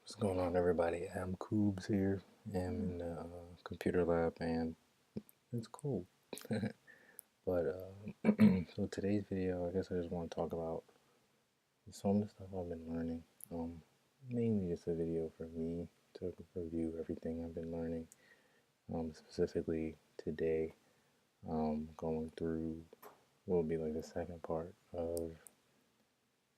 What's going on, everybody? I'm Coobs here. I'm in the computer lab, and it's cool. But so today's video, I guess I just want to talk about some of the stuff I've been learning. Um, Mainly just a video for me to review everything I've been learning. Specifically today, going through what will be like the second part of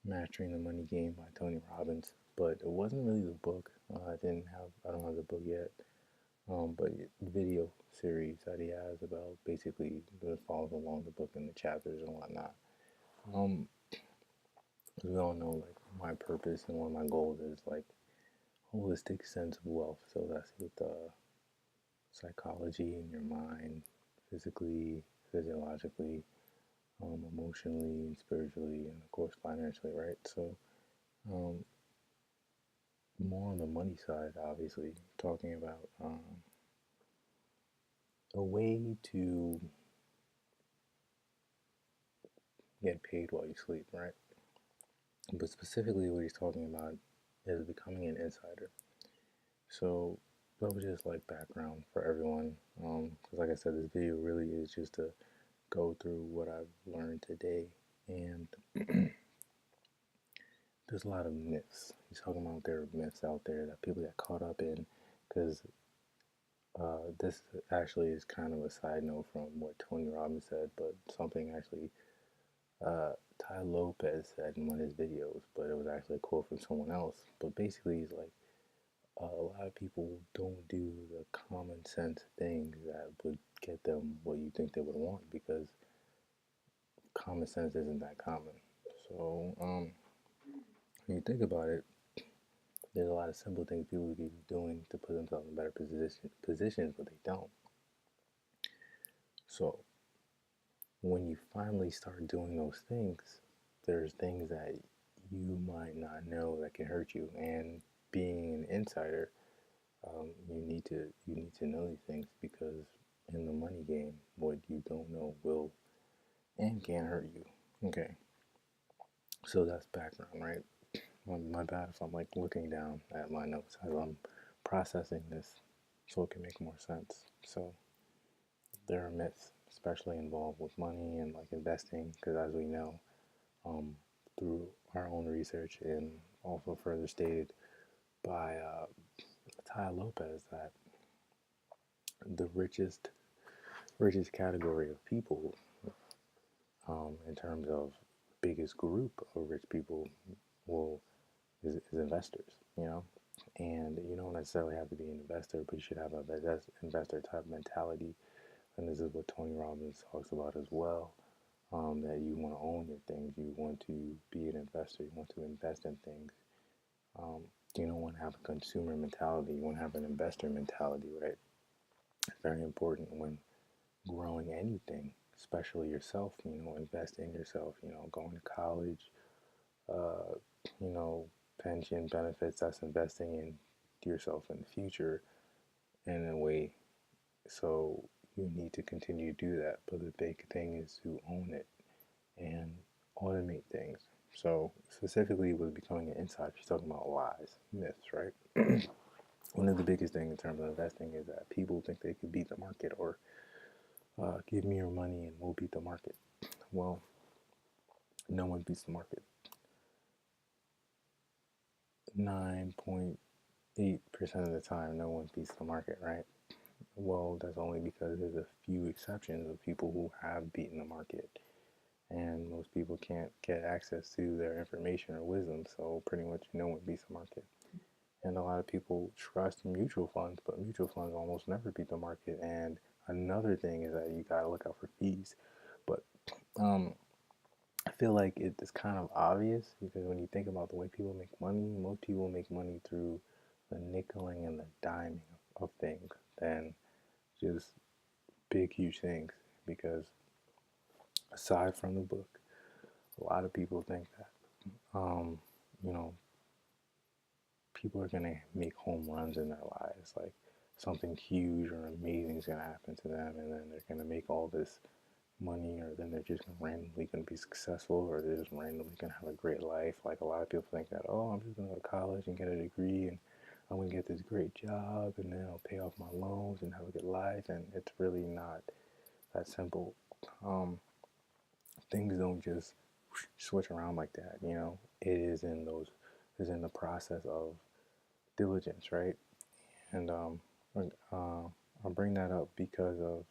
Mastering the Money Game by Tony Robbins. But it wasn't really the book. I don't have the book yet. But video series that he has about basically that follows along the book and the chapters and whatnot. Um, as we all know, like my purpose and one of my goals is like holistic sense of wealth. So that's with psychology in your mind, physically, physiologically, emotionally, and spiritually, and of course financially, right? So um, more on the money side, obviously, talking about a way to get paid while you sleep, right? But specifically, what he's talking about is becoming an insider. So that was just like background for everyone. Because, like I said, this video really is just to go through what I've learned today. And there's a lot of myths. He's talking about there are myths out there that people get caught up in. Because this actually is kind of a side note from what Tony Robbins said, but something actually Ty Lopez said in one of his videos, but it was actually a quote from someone else. But basically, he's like, a lot of people don't do the common sense things that would get them what you think they would want because common sense isn't that common. So, when you think about it, there's a lot of simple things people could be doing to put themselves in better positions, but they don't. So, when you finally start doing those things, there's things that you might not know that can hurt you. And being an insider, you need to know these things because in the money game, what you don't know will and can hurt you. Okay, so that's background, right? My bad if I'm like looking down at my notes as I'm processing this, so it can make more sense. So there are myths, especially involved with money and like investing, because as we know, um, through our own research and also further stated by Ty Lopez, that the richest category of people, in terms of biggest group of rich people, will is investors. You know, and you don't necessarily have to be an investor, but you should have a investor type mentality. And this is what Tony Robbins talks about as well. That you want to own your things, you want to be an investor, you want to invest in things. Um, you don't want to have a consumer mentality, you want to have an investor mentality, right? It's very important when growing anything, especially yourself, invest in yourself, going to college, uh, you know, pension benefits, that's investing in yourself in the future in a way. So you need to continue to do that. But the big thing is to own it and automate things. So specifically with becoming an insider, she's talking about lies, myths, right? One of the biggest things in terms of investing is that people think they could beat the market or give me your money and we'll beat the market. Well, no one beats the market. 9.8% of the time, no one beats the market, right? Well, that's only because there's a few exceptions of people who have beaten the market. And most people can't get access to their information or wisdom, so pretty much no one beats the market. And a lot of people trust mutual funds, but mutual funds almost never beat the market. And another thing is that you gotta look out for fees. But um, I feel like it's kind of obvious because when you think about the way people make money, most people make money through the nickeling and the diming of things than just big, huge things. Because aside from the book, a lot of people think that, you know, people are gonna make home runs in their lives. Like something huge or amazing is gonna happen to them, and then they're gonna make all this money, or then they're just randomly gonna be successful, or they're just randomly gonna have a great life. Like a lot of people think that, oh, I'm just gonna go to college and get a degree, and I'm gonna get this great job and then I'll pay off my loans and have a good life. And it's really not that simple. Um, Things don't just switch around like that. It is in those, is in the process of diligence, right? And I bring that up because of,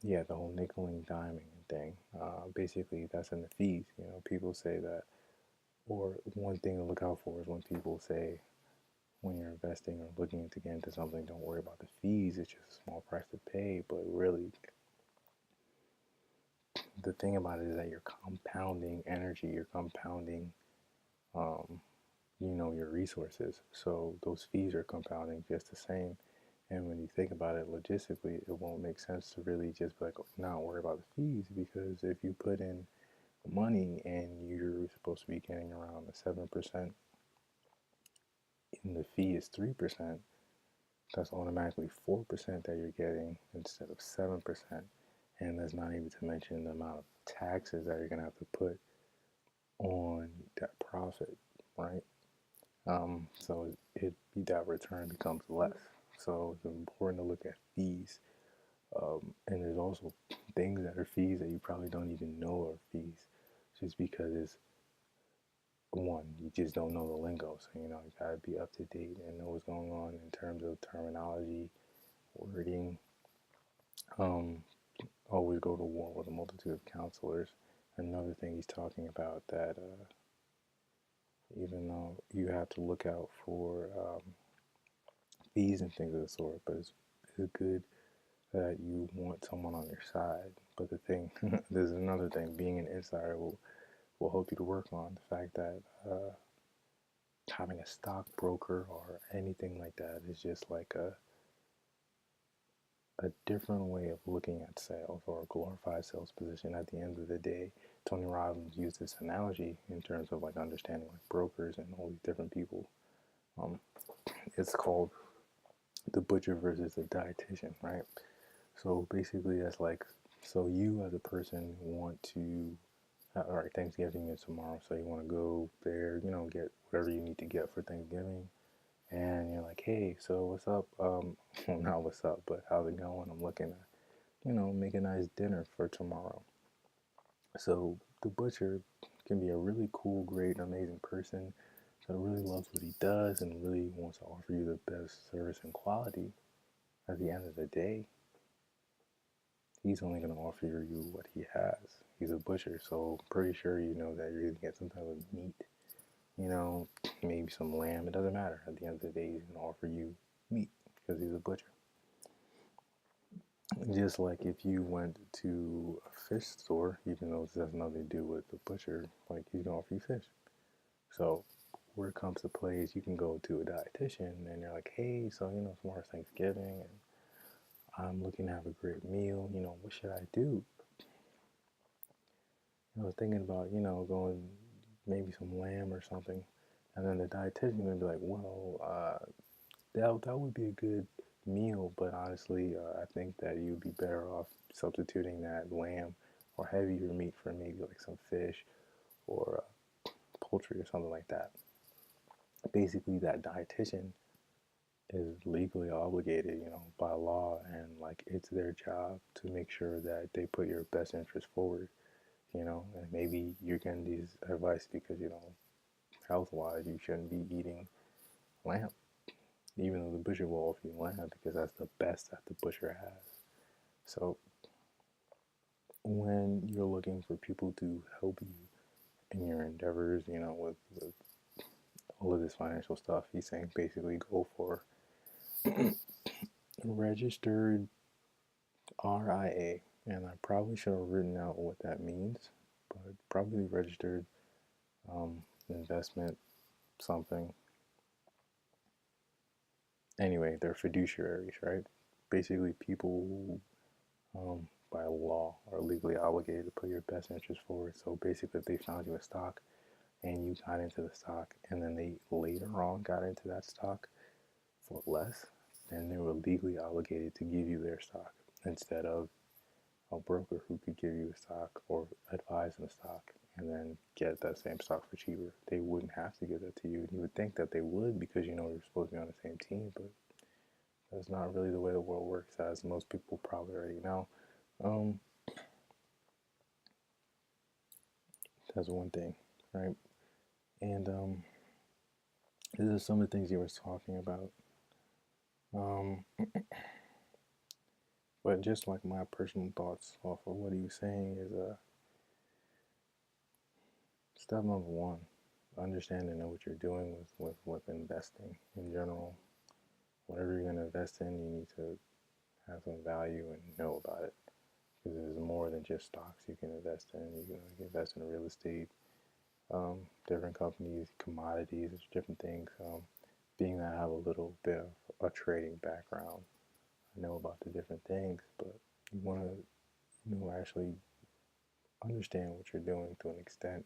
yeah, the whole nickel and diming thing. Basically, that's in the fees. People say that, or one thing to look out for is when people say, when you're investing or looking to get into something, don't worry about the fees. It's just a small price to pay. But really, the thing about it is that you're compounding energy. You're compounding, um, your resources. So those fees are compounding just the same. And when you think about it logistically, it won't make sense to really just be like, not worry about the fees, because if you put in money and you're supposed to be getting around the 7% and the fee is 3%, that's automatically 4% that you're getting instead of 7%. And that's not even to mention the amount of taxes that you're going to have to put on that profit, right? So that return becomes less. So it's important to look at fees. And there's also things that are fees that you probably don't even know are fees, just because it's, one, you just don't know the lingo. So, you gotta be up to date and know what's going on in terms of terminology, wording. Um, Always go to war with a multitude of counselors. Another thing he's talking about that, even though you have to look out for fees and things of the sort, but it's good that you want someone on your side. But the thing, there's another thing, being an insider will help you to work on the fact that having a stockbroker or anything like that is just like a different way of looking at sales, or a glorified sales position. At the end of the day, Tony Robbins used this analogy in terms of like understanding like brokers and all these different people. Um, it's called the butcher versus the dietitian, right? So basically, that's like, so you as a person want to, all right, Thanksgiving is tomorrow, so you want to go there, get whatever you need to get for Thanksgiving, and you're like, hey, so what's up? Well, not what's up, but how's it going? I'm looking to, make a nice dinner for tomorrow. So the butcher can be a really cool, great, amazing person that really loves what he does and really wants to offer you the best service and quality. At the end of the day, he's only going to offer you what he has. He's a butcher, so I'm pretty sure you know that you're going to get some type of meat, you know, maybe some lamb. It doesn't matter. At the end of the day, he's going to offer you meat because he's a butcher. Just like if you went to a fish store, even though this has nothing to do with the butcher, like he's going to offer you fish. So where it comes to play is you can go to a dietitian and they're like, hey, so, tomorrow's Thanksgiving and I'm looking to have a great meal. What should I do? I was thinking about, going maybe some lamb or something. And then the dietitian would be like, well, that would be a good meal, but honestly, I think that you'd be better off substituting that lamb or heavier meat for maybe like some fish or poultry or something like that. Basically, that dietitian is legally obligated, by law, and like it's their job to make sure that they put your best interest forward, and maybe you're getting these advice because, health wise, you shouldn't be eating lamb, even though the butcher will offer you lamb because that's the best that the butcher has. So, when you're looking for people to help you in your endeavors, with all of this financial stuff, he's saying basically go for registered RIA, and I probably should have written out what that means, but probably registered investment something. Anyway, they're fiduciaries, right? Basically, people by law are legally obligated to put your best interest forward. So basically, if they found you a stock and you got into the stock and then they later on got into that stock for less, then they were legally obligated to give you their stock instead of a broker who could give you a stock or advise on a stock. and then get that same stock for cheaper. They wouldn't have to give that to you. You would think that they would because you know you're supposed to be on the same team, but that's not really the way the world works, as most people probably already know. Um, that's one thing, right? And these are some of the things he was talking about. Um, but just like my personal thoughts off of what he was saying is step number one, understand and know what you're doing with investing in general. Whatever you're going to invest in, you need to have some value and know about it. Because there's more than just stocks you can invest in. You can invest in real estate, different companies, commodities, different things. Being that I have a little bit of a trading background, I know about the different things, but you want to, actually understand what you're doing to an extent.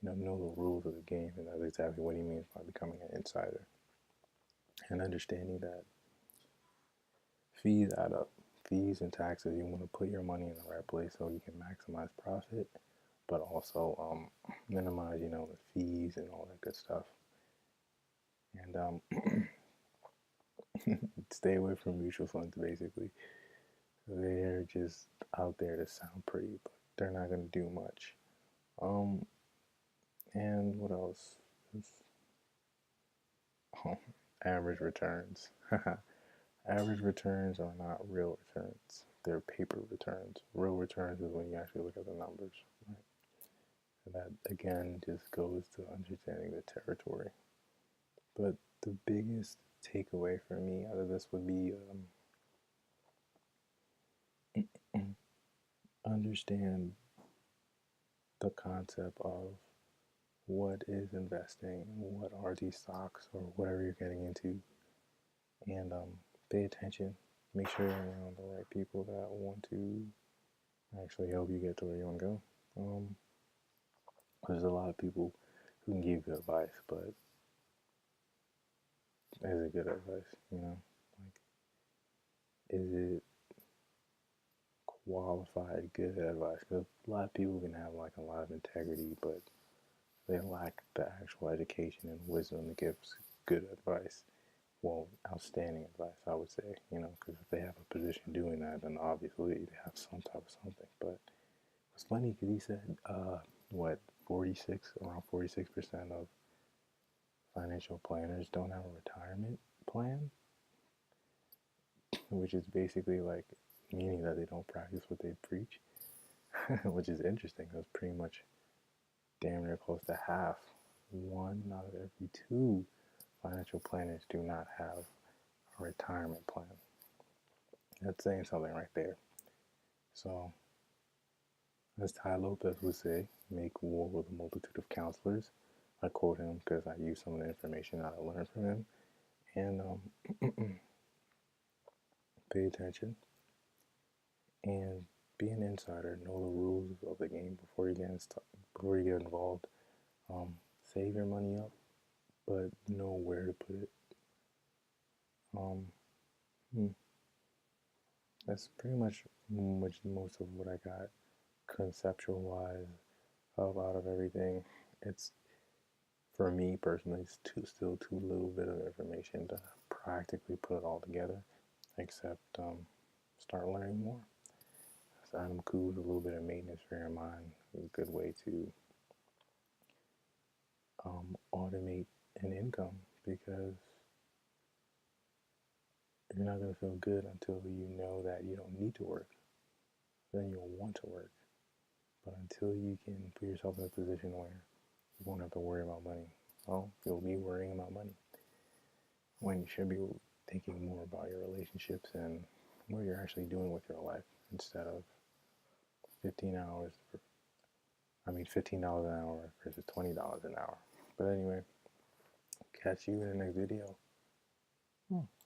Know the rules of the game, and that's exactly what he means by becoming an insider. And understanding that fees add up. Fees and taxes, you want to put your money in the right place so you can maximize profit, but also minimize, the fees and all that good stuff. And stay away from mutual funds, basically. They're just out there to sound pretty, but they're not going to do much. Um, and what else? Oh, average returns. Average returns are not real returns. They're paper returns. Real returns is when you actually look at the numbers. Right? And that, again, just goes to understanding the territory. But the biggest takeaway for me out of this would be understand the concept of what is investing, what are these stocks or whatever you're getting into, and pay attention. Make sure you're around the right people that want to actually help you get to where you want to go. There's a lot of people who can give good advice, but is it good advice? Like, is it qualified good advice? Because a lot of people can have like a lot of integrity, but they lack the actual education and wisdom to give good advice. Well, outstanding advice, I would say, because if they have a position doing that, then obviously they have some type of something. But it's funny because he said, what, 46, around 46% of financial planners don't have a retirement plan, which is basically like meaning that they don't practice what they preach, which is interesting because pretty much damn near close to half, one out of every two financial planners do not have a retirement plan. That's saying something right there. So, as Tai Lopez would say, make war with a multitude of counselors. I quote him because I use some of the information that I learned from him. And pay attention and be an insider. Know the rules of the game before you get involved. Save your money up, but know where to put it. Um, hmm, that's pretty much most of what I got conceptual wise out of everything. It's for me personally, it's still too little bit of information to practically put it all together. Except start learning more. So Adam Koo's a little bit of maintenance for your mind. It's a good way to automate an income because you're not going to feel good until you know that you don't need to work. Then you'll want to work. But until you can put yourself in a position where you won't have to worry about money, well, you'll be worrying about money when you should be thinking more about your relationships and what you're actually doing with your life instead of 15 hours for, $15 an hour versus $20 an hour. But anyway, catch you in the next video.